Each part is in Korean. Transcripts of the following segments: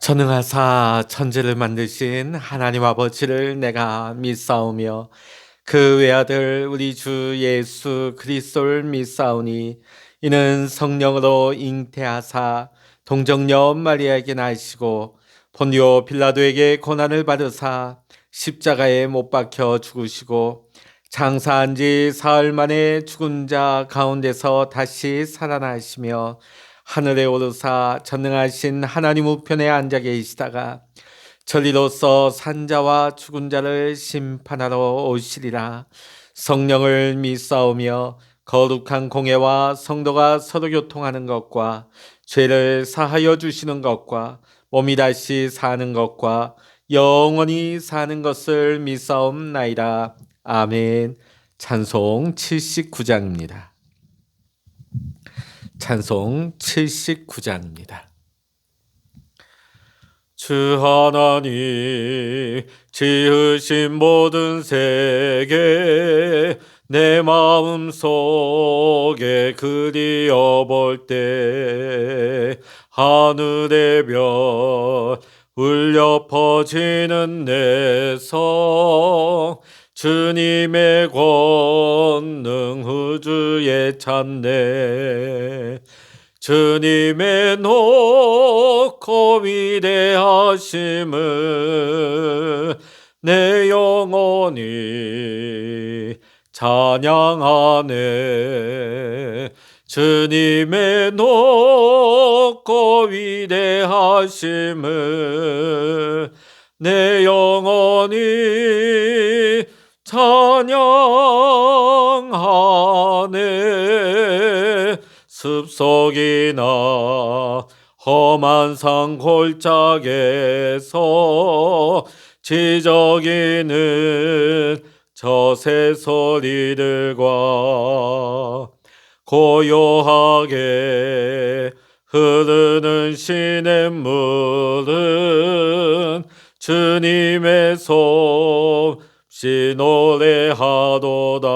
전능하사 천지를 만드신 하나님 아버지를 내가 믿사오며 그 외아들 우리 주 예수 그리스도를 믿사오니 이는 성령으로 잉태하사 동정녀 마리아에게 나시고 본디오 빌라도에게 고난을 받으사 십자가에 못 박혀 죽으시고 장사한 지 사흘 만에 죽은 자 가운데서 다시 살아나시며 하늘에 오르사 전능하신 하나님 우편에 앉아 계시다가 전리로서 산자와 죽은 자를 심판하러 오시리라. 성령을 믿사오며 거룩한 공회와 성도가 서로 교통하는 것과 죄를 사하여 주시는 것과 몸이 다시 사는 것과 영원히 사는 것을 믿사옵나이다. 아멘. 찬송 79장입니다. 찬송 79장입니다. 주 하나님 지으신 모든 세계 내 마음속에 그리어 볼 때 하늘의 별 울려 퍼지는 내 성 주님의 권능 우주에 찬네 주님의 높고 위대하심을 내 영혼이 찬양하네 주님의 높고 위대하심을 내 영혼이 찬양하네 숲속이나 험한 산 골짜기에서 지저귀는 저 새소리들과 고요하게 흐르는 시냇물은 주님의 솜씨 노래하도다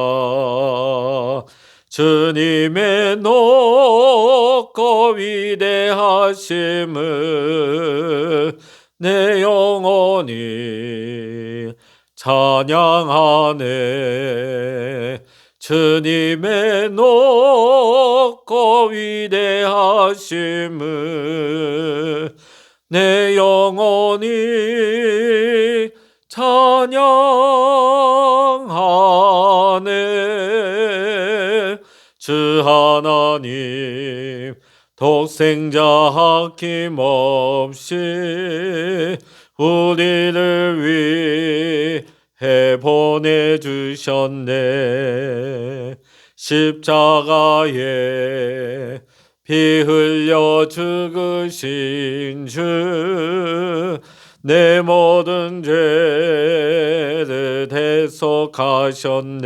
주님의 높고 위대하심을 내 영혼이 찬양하네 주님의 높고 위대하심을 내 영혼이 찬양하네 주 하나님 독생자 아낌없이 우리를 위해 보내주셨네 십자가에 피 흘려 죽으신 주 내 모든 죄를 대속하셨네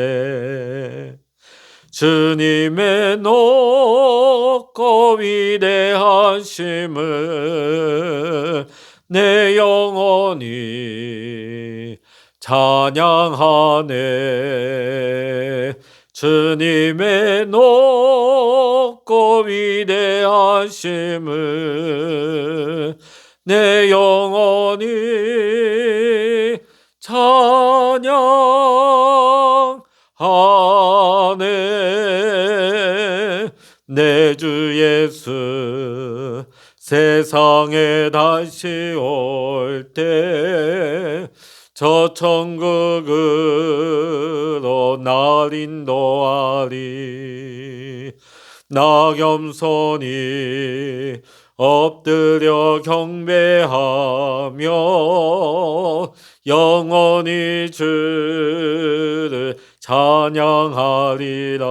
주님의 높고 위대하심을 내 영혼이 찬양하네 주님의 높고 위대하심을 내 영혼이 찬양하네 내 주 예수 세상에 다시 올 때 저 천국으로 날 인도하리 나 겸손히 엎드려 경배하며 영원히 주를 찬양하리라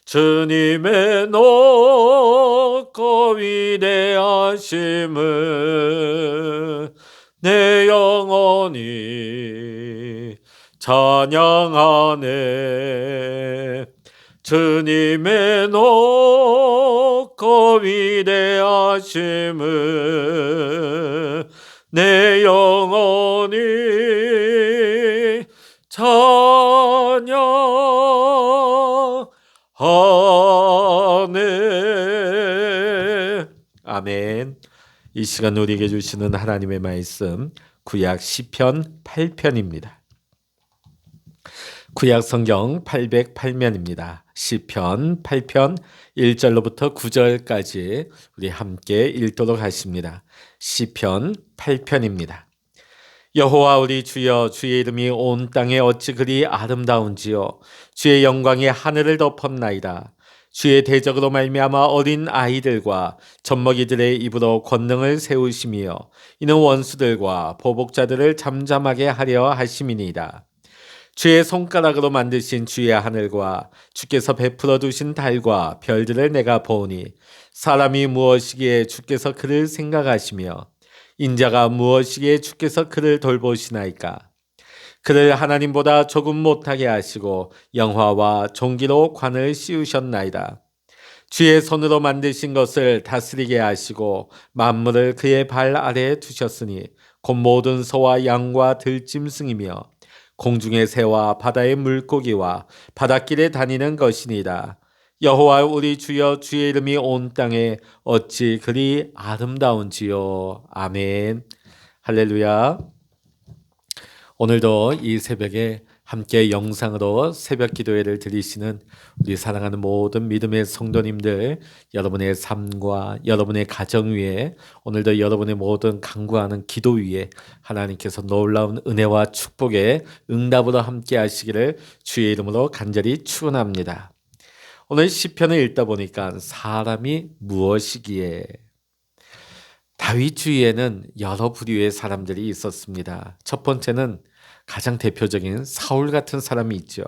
주님의 높고 위대하심을 내 영혼이 찬양하네 주님의 높고 위대하심을 내 영혼이 찬양하네 아멘. 이 시간 우리에게 주시는 하나님의 말씀 구약 시편 8편입니다. 구약 성경 808면입니다. 시편 8편 1절로부터 9절까지 우리 함께 읽도록 하십니다. 시편 8편입니다. 여호와 우리 주여, 주의 이름이 온 땅에 어찌 그리 아름다운지요. 주의 영광이 하늘을 덮었나이다. 주의 대적으로 말미암아 어린 아이들과 젖먹이들의 입으로 권능을 세우시며 이는 원수들과 보복자들을 잠잠하게 하려 하심이니이다. 주의 손가락으로 만드신 주의 하늘과 주께서 베풀어 두신 달과 별들을 내가 보오니 사람이 무엇이기에 주께서 그를 생각하시며 인자가 무엇이기에 주께서 그를 돌보시나이까. 그를 하나님보다 조금 못하게 하시고 영화와 종기로 관을 씌우셨나이다. 주의 손으로 만드신 것을 다스리게 하시고 만물을 그의 발 아래에 두셨으니 곧 모든 소와 양과 들짐승이며 공중의 새와 바다의 물고기와 바닷길에 다니는 것이니이다. 여호와 우리 주여, 주의 이름이 온 땅에 어찌 그리 아름다운지요. 아멘. 할렐루야. 오늘도 이 새벽에 함께 영상으로 새벽 기도회를 드리시는 우리 사랑하는 모든 믿음의 성도님들, 여러분의 삶과 여러분의 가정 위에, 오늘도 여러분의 모든 간구하는 기도 위에 하나님께서 놀라운 은혜와 축복의 응답으로 함께 하시기를 주의 이름으로 간절히 축원합니다. 오늘 시편을 읽다 보니까 사람이 무엇이기에, 다윗 주위에는 여러 부류의 사람들이 있었습니다. 첫 번째는 가장 대표적인 사울 같은 사람이 있죠.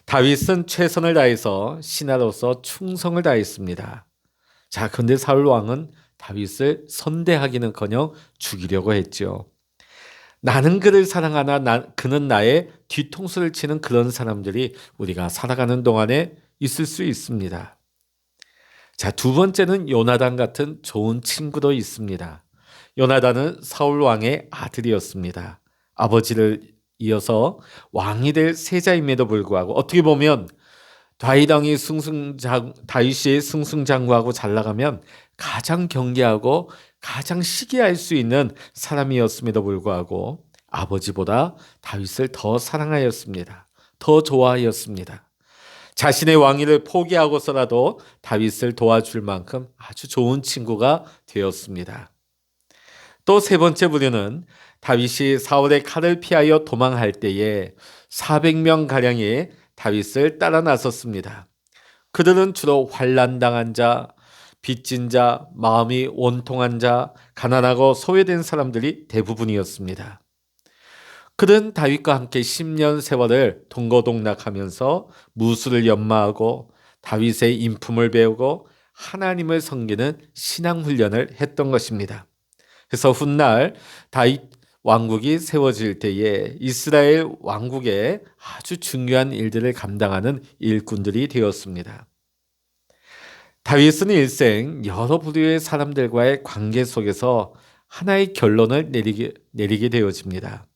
다윗은 최선을 다해서 신하로서 충성을 다했습니다. 자, 그런데 사울 왕은 다윗을 선대하기는커녕 죽이려고 했죠. 나는 그를 사랑하나 그는 나의 뒤통수를 치는 그런 사람들이 우리가 살아가는 동안에 있을 수 있습니다. 자, 두 번째는 요나단 같은 좋은 친구도 있습니다. 요나단은 사울 왕의 아들이었습니다. 아버지를 이어서 왕이 될 세자임에도 불구하고 어떻게 보면 다윗이 승승장구하고 잘 나가면 가장 경계하고 가장 시기할 수 있는 사람이었음에도 불구하고 아버지보다 다윗을 더 사랑하였습니다. 더 좋아하였습니다. 자신의 왕위를 포기하고서라도 다윗을 도와줄 만큼 아주 좋은 친구가 되었습니다. 또 세 번째 부류는 다윗이 사울의 칼을 피하여 도망할 때에 400명가량이 다윗을 따라 나섰습니다. 그들은 주로 환난당한 자, 빚진 자, 마음이 원통한 자, 가난하고 소외된 사람들이 대부분이었습니다. 그는 다윗과 함께 10년 세월을 동거동락하면서 무술을 연마하고 다윗의 인품을 배우고 하나님을 섬기는 신앙훈련을 했던 것입니다. 그래서 훗날 다윗 왕국이 세워질 때에 이스라엘 왕국의 아주 중요한 일들을 감당하는 일꾼들이 되었습니다. 다윗은 일생 여러 부류의 사람들과의 관계 속에서 하나의 결론을 내리게 되어집니다.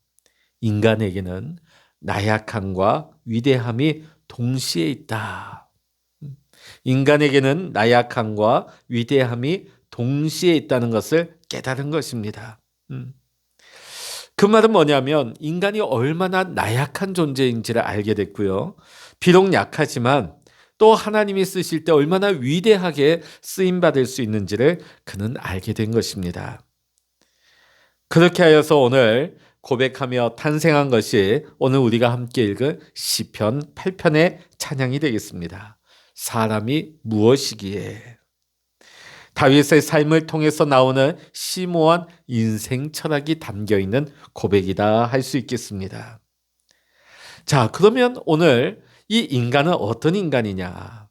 인간에게는 나약함과 위대함이 동시에 있다. 인간에게는 나약함과 위대함이 동시에 있다는 것을 깨달은 것입니다. 그 말은 뭐냐면 인간이 얼마나 나약한 존재인지를 알게 됐고요. 비록 약하지만 또 하나님이 쓰실 때 얼마나 위대하게 쓰임받을 수 있는지를 그는 알게 된 것입니다. 그렇게 하여서 오늘 고백하며 탄생한 것이 오늘 우리가 함께 읽을 시편 8편의 찬양이 되겠습니다. 사람이 무엇이기에. 다윗의 삶을 통해서 나오는 심오한 인생 철학이 담겨있는 고백이다 할 수 있겠습니다. 자, 그러면 오늘 이 인간은 어떤 인간이냐?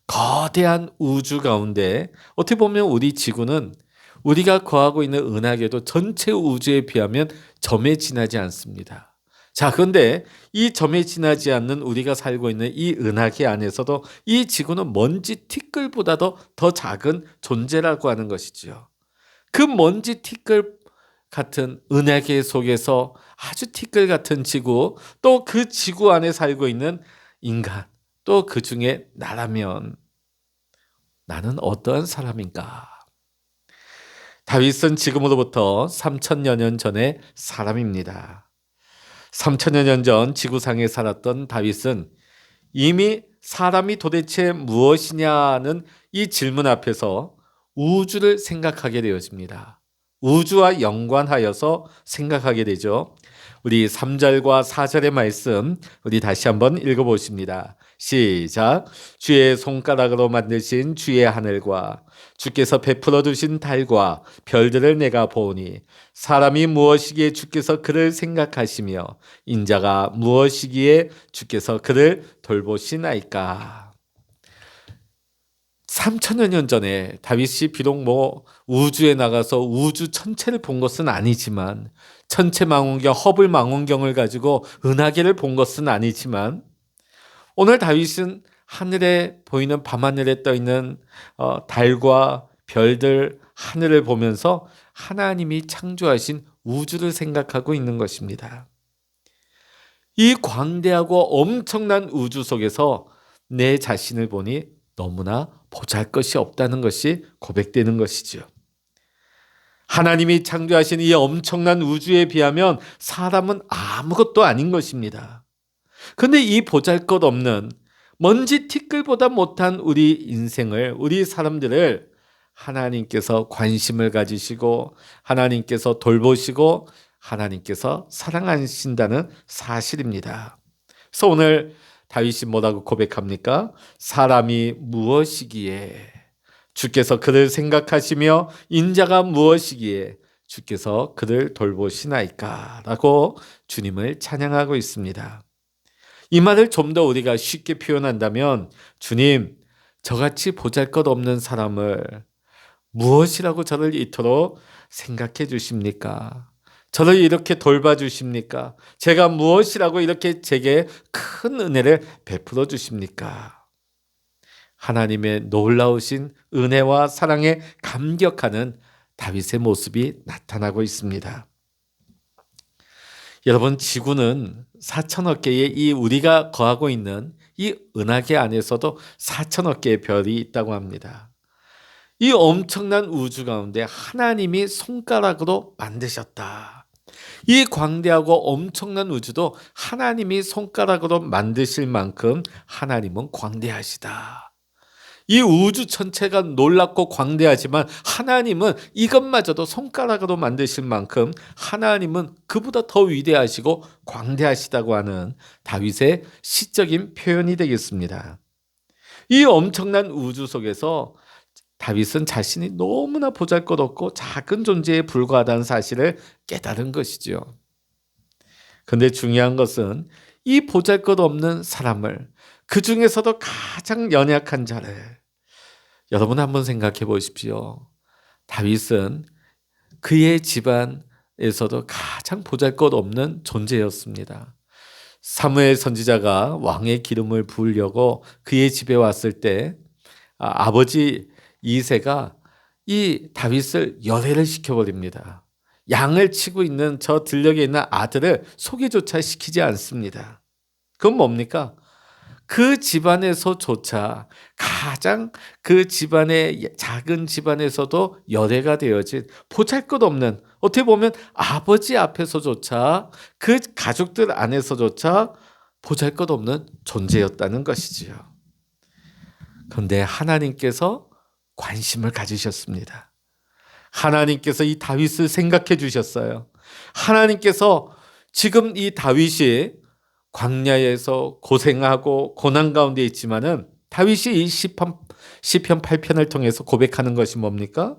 거대한 우주 가운데 어떻게 보면 우리 지구는 우리가 거하고 있는 은하계도 전체 우주에 비하면 점에 지나지 않습니다. 자, 그런데 이 점에 지나지 않는 우리가 살고 있는 이 은하계 안에서도 이 지구는 먼지 티끌보다도 더 작은 존재라고 하는 것이지요. 그 먼지 티끌 같은 은하계 속에서 아주 티끌 같은 지구, 또 그 지구 안에 살고 있는 인간, 또 그 중에 나라면 나는 어떠한 사람인가? 다윗은 지금으로부터 3천여 년 전의 사람입니다. 3천여 년 전 지구상에 살았던 다윗은 이미 사람이 도대체 무엇이냐는 이 질문 앞에서 우주를 생각하게 되어집니다. 우주와 연관하여서 생각하게 되죠. 우리 3절과 4절의 말씀 우리 다시 한번 읽어보십니다. 시작. 주의 손가락으로 만드신 주의 하늘과 주께서 베풀어 두신 달과 별들을 내가 보니 사람이 무엇이기에 주께서 그를 생각하시며 인자가 무엇이기에 주께서 그를 돌보시나이까. 3천여 년 전에 다윗이 비록 우주에 나가서 우주 전체를 본 것은 아니지만, 천체망원경 허블 망원경을 가지고 은하계를 본 것은 아니지만, 오늘 다윗은 하늘에 보이는 밤하늘에 떠 있는 달과 별들, 하늘을 보면서 하나님이 창조하신 우주를 생각하고 있는 것입니다. 이 광대하고 엄청난 우주 속에서 내 자신을 보니 너무나 보잘것이 없다는 것이 고백되는 것이죠. 하나님이 창조하신 이 엄청난 우주에 비하면 사람은 아무것도 아닌 것입니다. 그런데 이 보잘것없는 먼지 티끌보다 못한 우리 인생을, 우리 사람들을 하나님께서 관심을 가지시고 하나님께서 돌보시고 하나님께서 사랑하신다는 사실입니다. 그래서 오늘 다윗이 뭐라고 고백합니까? 사람이 무엇이기에 주께서 그를 생각하시며 인자가 무엇이기에 주께서 그를 돌보시나이까 라고 주님을 찬양하고 있습니다. 이 말을 좀 더 우리가 쉽게 표현한다면, 주님, 저같이 보잘것없는 사람을 무엇이라고 저를 이토록 생각해 주십니까? 저를 이렇게 돌봐주십니까? 제가 무엇이라고 이렇게 제게 큰 은혜를 베풀어 주십니까? 하나님의 놀라우신 은혜와 사랑에 감격하는 다윗의 모습이 나타나고 있습니다. 여러분, 지구는 4천억 개의 이 우리가 거하고 있는 이 은하계 안에서도 4천억 개의 별이 있다고 합니다. 이 엄청난 우주 가운데 하나님이 손가락으로 만드셨다. 이 광대하고 엄청난 우주도 하나님이 손가락으로 만드실 만큼 하나님은 광대하시다. 이 우주 전체가 놀랍고 광대하지만 하나님은 이것마저도 손가락으로 만드실 만큼 하나님은 그보다 더 위대하시고 광대하시다고 하는 다윗의 시적인 표현이 되겠습니다. 이 엄청난 우주 속에서 다윗은 자신이 너무나 보잘것없고 작은 존재에 불과하다는 사실을 깨달은 것이죠. 그런데 중요한 것은 이 보잘것없는 사람을, 그 중에서도 가장 연약한 자를, 여러분 한번 생각해 보십시오. 다윗은 그의 집안에서도 가장 보잘것없는 존재였습니다. 사무엘 선지자가 왕의 기름을 부으려고 그의 집에 왔을 때 아버지 이새가 이 다윗을 열애를 시켜버립니다. 양을 치고 있는 저 들녘에 있는 아들을 소개조차 시키지 않습니다. 그건 뭡니까? 그 집안에서조차 가장 그 집안의 작은 집안에서도 열애가 되어진 보잘것없는, 어떻게 보면 아버지 앞에서조차 그 가족들 안에서조차 보잘것없는 존재였다는 것이지요. 그런데 하나님께서 관심을 가지셨습니다. 하나님께서 이 다윗을 생각해 주셨어요. 하나님께서 지금 이 다윗이 광야에서 고생하고 고난 가운데 있지만은 다윗이 이 시편 8편을 통해서 고백하는 것이 뭡니까?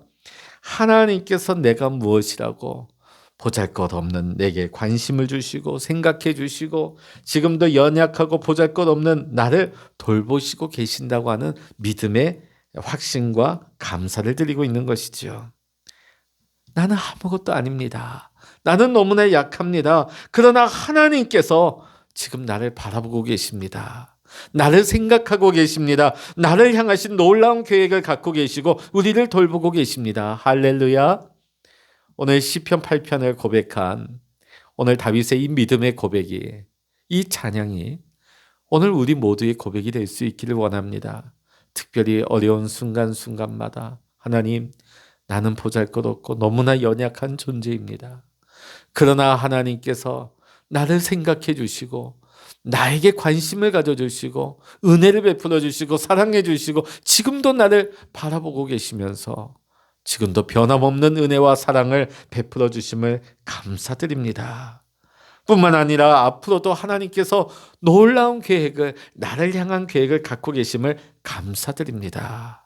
하나님께서 내가 무엇이라고 보잘것없는 내게 관심을 주시고 생각해 주시고 지금도 연약하고 보잘것없는 나를 돌보시고 계신다고 하는 믿음의 확신과 감사를 드리고 있는 것이지요. 나는 아무것도 아닙니다. 나는 너무나 약합니다. 그러나 하나님께서 지금 나를 바라보고 계십니다. 나를 생각하고 계십니다. 나를 향하신 놀라운 계획을 갖고 계시고 우리를 돌보고 계십니다. 할렐루야. 오늘 시편 8편을 고백한 오늘 다윗의 이 믿음의 고백이, 이 찬양이 오늘 우리 모두의 고백이 될 수 있기를 원합니다. 특별히 어려운 순간순간마다 하나님, 나는 보잘것없고 너무나 연약한 존재입니다. 그러나 하나님께서 나를 생각해 주시고 나에게 관심을 가져주시고 은혜를 베풀어 주시고 사랑해 주시고 지금도 나를 바라보고 계시면서 지금도 변함없는 은혜와 사랑을 베풀어 주심을 감사드립니다. 뿐만 아니라 앞으로도 하나님께서 놀라운 계획을, 나를 향한 계획을 갖고 계심을 감사드립니다.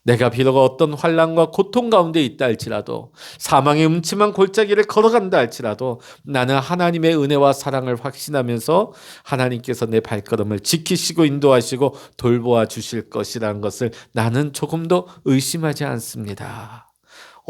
내가 비록 어떤 환난과 고통 가운데 있다 할지라도, 사망의 음침한 골짜기를 걸어간다 할지라도 나는 하나님의 은혜와 사랑을 확신하면서 하나님께서 내 발걸음을 지키시고 인도하시고 돌보아 주실 것이라는 것을 나는 조금도 의심하지 않습니다.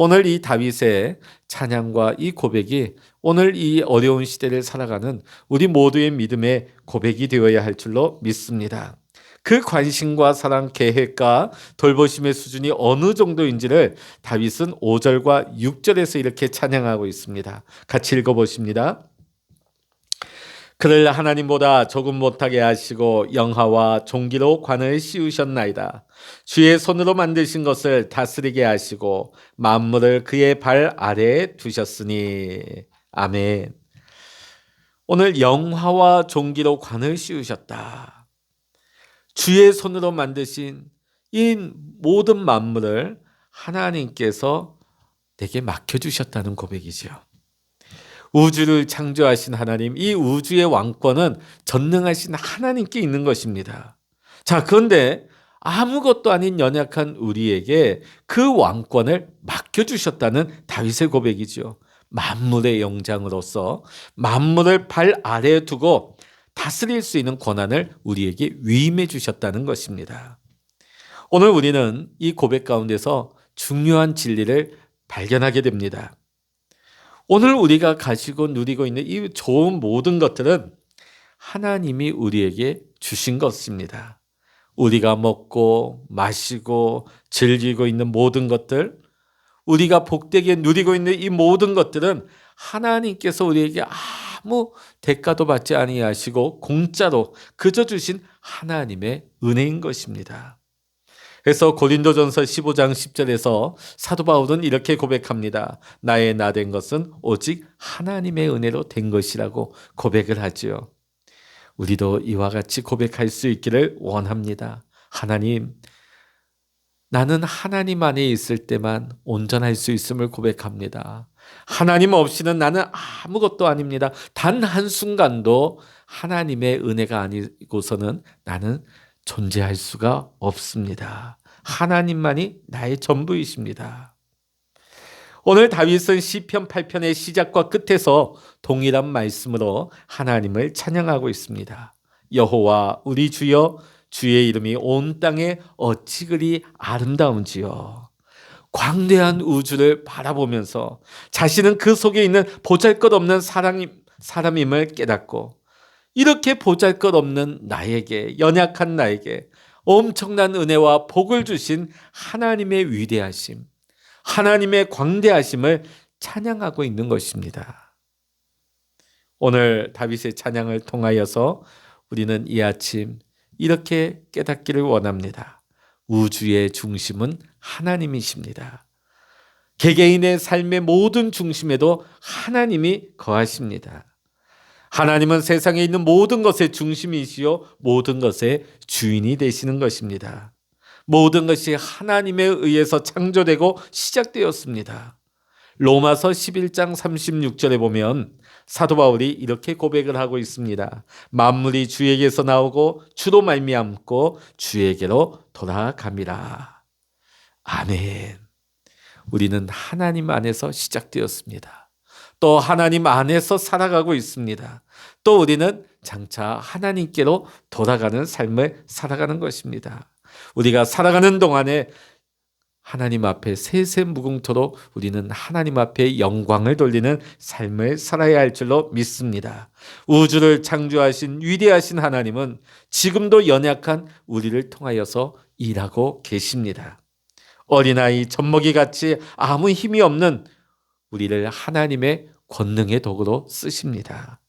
오늘 이 다윗의 찬양과 이 고백이 오늘 이 어려운 시대를 살아가는 우리 모두의 믿음의 고백이 되어야 할 줄로 믿습니다. 그 관심과 사랑, 계획과 돌보심의 수준이 어느 정도인지를 다윗은 5절과 6절에서 이렇게 찬양하고 있습니다. 같이 읽어보십니다. 그를 하나님보다 조금 못하게 하시고 영화와 종기로 관을 씌우셨나이다. 주의 손으로 만드신 것을 다스리게 하시고 만물을 그의 발 아래에 두셨으니. 아멘. 오늘 영화와 종기로 관을 씌우셨다. 주의 손으로 만드신 이 모든 만물을 하나님께서 내게 맡겨주셨다는 고백이죠. 우주를 창조하신 하나님, 이 우주의 왕권은 전능하신 하나님께 있는 것입니다. 자, 그런데 아무것도 아닌 연약한 우리에게 그 왕권을 맡겨주셨다는 다윗의 고백이죠. 만물의 영장으로서 만물을 발 아래에 두고 다스릴 수 있는 권한을 우리에게 위임해 주셨다는 것입니다. 오늘 우리는 이 고백 가운데서 중요한 진리를 발견하게 됩니다. 오늘 우리가 가지고 누리고 있는 이 좋은 모든 것들은 하나님이 우리에게 주신 것입니다. 우리가 먹고 마시고 즐기고 있는 모든 것들, 우리가 복되게 누리고 있는 이 모든 것들은 하나님께서 우리에게 아무 대가도 받지 아니하시고 공짜로 그저 주신 하나님의 은혜인 것입니다. 그래서 고린도전서 15장 10절에서 사도 바울은 이렇게 고백합니다. 나의 나 된 것은 오직 하나님의 은혜로 된 것이라고 고백을 하지요. 우리도 이와 같이 고백할 수 있기를 원합니다. 하나님, 나는 하나님 안에 있을 때만 온전할 수 있음을 고백합니다. 하나님 없이는 나는 아무것도 아닙니다. 단 한순간도 하나님의 은혜가 아니고서는 나는 존재할 수가 없습니다. 하나님만이 나의 전부이십니다. 오늘 다윗은 시편 8편의 시작과 끝에서 동일한 말씀으로 하나님을 찬양하고 있습니다. 여호와 우리 주여, 주의 이름이 온 땅에 어찌 그리 아름다운지요. 광대한 우주를 바라보면서 자신은 그 속에 있는 보잘것없는 사람임을 깨닫고, 이렇게 보잘것없는 나에게, 연약한 나에게 엄청난 은혜와 복을 주신 하나님의 위대하심, 하나님의 광대하심을 찬양하고 있는 것입니다. 오늘 다윗의 찬양을 통하여서 우리는 이 아침 이렇게 깨닫기를 원합니다. 우주의 중심은 하나님이십니다. 개개인의 삶의 모든 중심에도 하나님이 거하십니다. 하나님은 세상에 있는 모든 것의 중심이시요 모든 것의 주인이 되시는 것입니다. 모든 것이 하나님에 의해서 창조되고 시작되었습니다. 로마서 11장 36절에 보면 사도 바울이 이렇게 고백을 하고 있습니다. 만물이 주에게서 나오고 주로 말미암고 주에게로 돌아갑니다. 아멘. 우리는 하나님 안에서 시작되었습니다. 또 하나님 안에서 살아가고 있습니다. 또 우리는 장차 하나님께로 돌아가는 삶을 살아가는 것입니다. 우리가 살아가는 동안에 하나님 앞에 세세무궁토록 우리는 하나님 앞에 영광을 돌리는 삶을 살아야 할 줄로 믿습니다. 우주를 창조하신 위대하신 하나님은 지금도 연약한 우리를 통하여서 일하고 계십니다. 어린아이 젖먹이같이 아무 힘이 없는 우리를 하나님의 권능의 도구로 쓰십니다.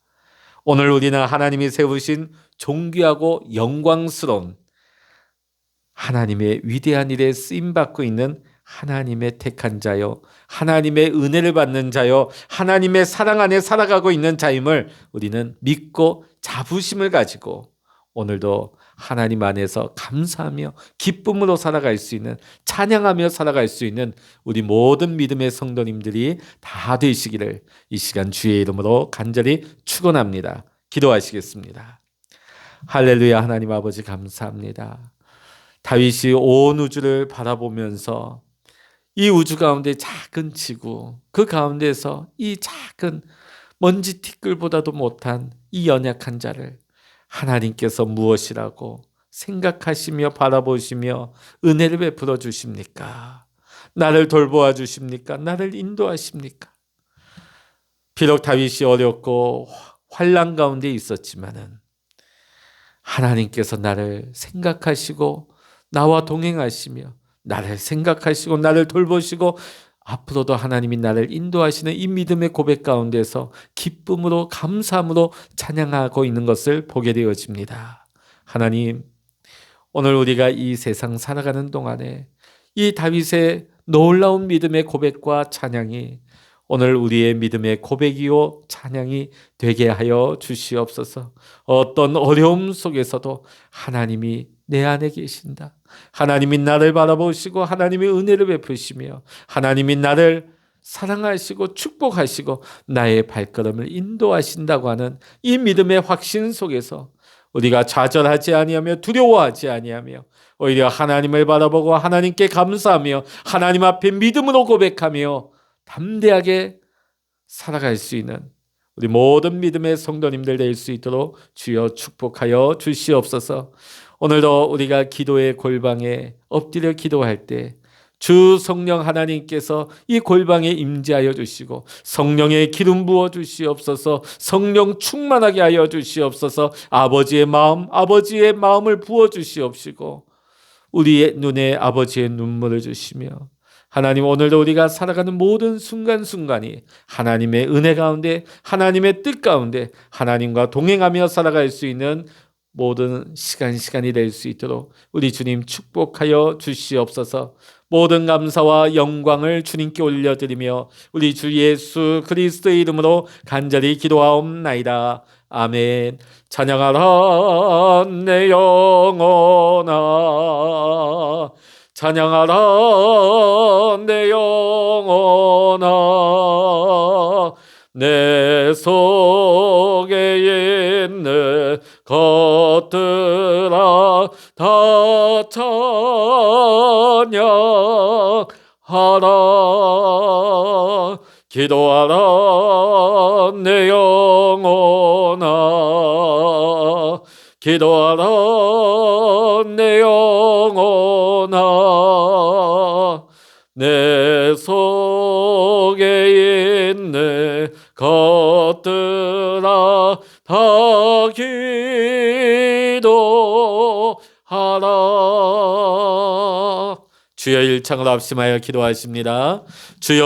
오늘 우리는 하나님이 세우신 존귀하고 영광스러운 하나님의 위대한 일에 쓰임받고 있는 하나님의 택한 자요, 하나님의 은혜를 받는 자요, 하나님의 사랑 안에 살아가고 있는 자임을 우리는 믿고 자부심을 가지고 오늘도 하나님 안에서 감사하며 기쁨으로 살아갈 수 있는, 찬양하며 살아갈 수 있는 우리 모든 믿음의 성도님들이 다 되시기를 이 시간 주의 이름으로 간절히 축원합니다. 기도하시겠습니다. 할렐루야. 하나님 아버지 감사합니다. 다윗이 온 우주를 바라보면서 이 우주 가운데 작은 지구, 그 가운데서 이 작은 먼지 티끌보다도 못한 이 연약한 자를 하나님께서 무엇이라고 생각하시며 바라보시며 은혜를 베풀어 주십니까? 나를 돌보아 주십니까? 나를 인도하십니까? 비록 다윗이 어렵고 환난 가운데 있었지만은 하나님께서 나를 생각하시고 나와 동행하시며 나를 생각하시고 나를 돌보시고 앞으로도 하나님이 나를 인도하시는 이 믿음의 고백 가운데서 기쁨으로 감사함으로 찬양하고 있는 것을 보게 되어집니다. 하나님, 오늘 우리가 이 세상 살아가는 동안에 이 다윗의 놀라운 믿음의 고백과 찬양이 오늘 우리의 믿음의 고백이요 찬양이 되게 하여 주시옵소서. 어떤 어려움 속에서도 하나님이 내 안에 계신다, 하나님이 나를 바라보시고 하나님이 은혜를 베푸시며 하나님이 나를 사랑하시고 축복하시고 나의 발걸음을 인도하신다고 하는 이 믿음의 확신 속에서 우리가 좌절하지 아니하며 두려워하지 아니하며 오히려 하나님을 바라보고 하나님께 감사하며 하나님 앞에 믿음으로 고백하며 담대하게 살아갈 수 있는 우리 모든 믿음의 성도님들 될 수 있도록 주여 축복하여 주시옵소서. 오늘도 우리가 기도의 골방에 엎드려 기도할 때 주 성령 하나님께서 이 골방에 임재하여 주시고 성령의 기름 부어 주시옵소서. 성령 충만하게 하여 주시옵소서. 아버지의 마음을 부어 주시옵시고 우리의 눈에 아버지의 눈물을 주시며 하나님, 오늘도 우리가 살아가는 모든 순간순간이 하나님의 은혜 가운데 하나님의 뜻 가운데 하나님과 동행하며 살아갈 수 있는 모든 시간이 될 수 있도록 우리 주님 축복하여 주시옵소서. 모든 감사와 영광을 주님께 올려드리며 우리 주 예수 그리스도의 이름으로 간절히 기도하옵나이다. 아멘. 찬양하라 내 영혼아, 찬양하라 내 영혼아, 내 속에 있는 것들아 다 찬양하라. 기도하라 내 영혼아, 기도하라 내 영혼아, 내 속에 있는 것들아 다 기도하라. 주여 일창을 합심하여 기도하십니다. 주여